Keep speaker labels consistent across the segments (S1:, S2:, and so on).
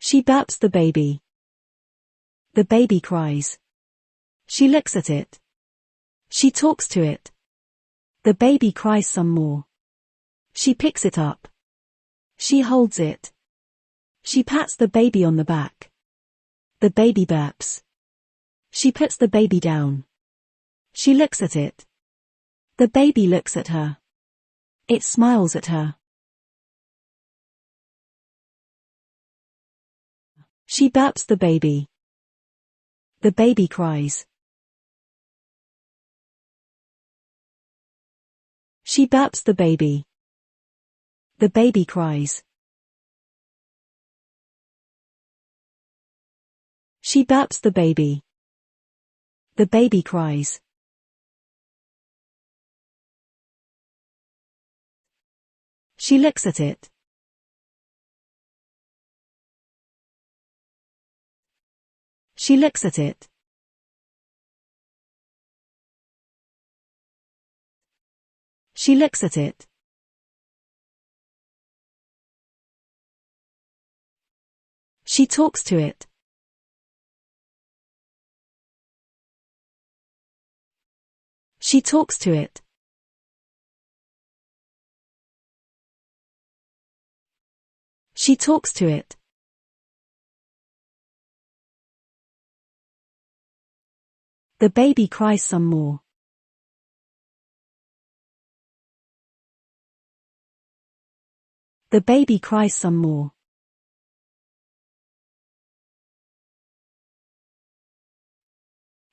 S1: She burps the baby. The baby cries. She looks at it. She talks to it. The baby cries some more. She picks it up. She holds it. She pats the baby on the back. The baby burps. She puts the baby down. She looks at it. The baby looks at her. It smiles at her. She burps the baby. The baby cries. She burps the baby. The baby cries. She burps the baby. The baby cries. She looks at it. She looks at it. She looks at it. She talks to it. She talks to it. She talks to it. The baby cries some more. The baby cries some more.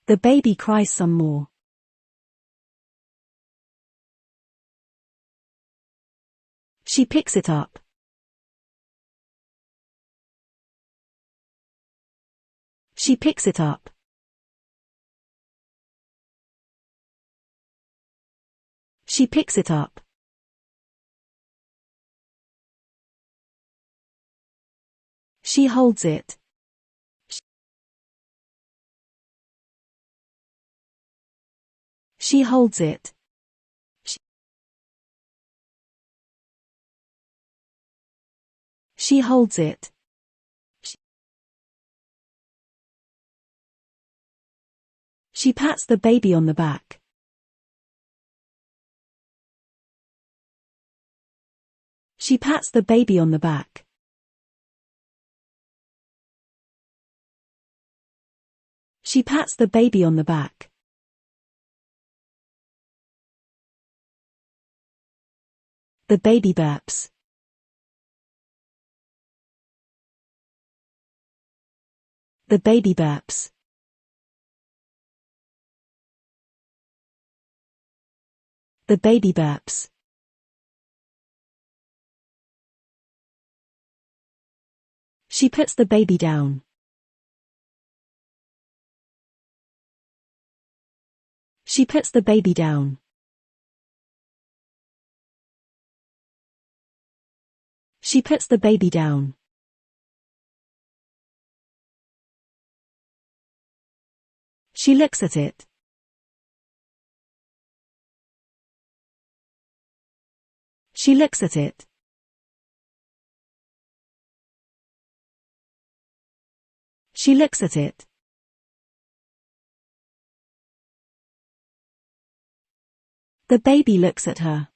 S1: The baby cries some more. She picks it up. She picks it up. She picks it up. She holds it. She holds it. She holds it. She pats the baby on the back. She pats the baby on the back. She pats the baby on the back. The baby burps. The baby burps. The baby burps. She puts the baby down. She puts the baby down. She puts the baby down. She looks at it. She looks at it. She looks at it. The baby looks at her.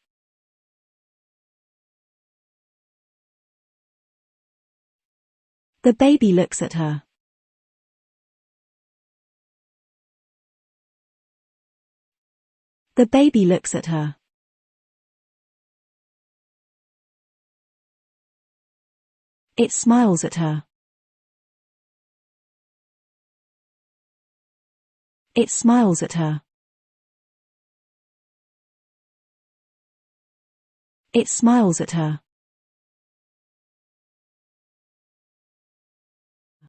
S1: The baby looks at her. The baby looks at her. It smiles at her. It smiles at her. It smiles at her.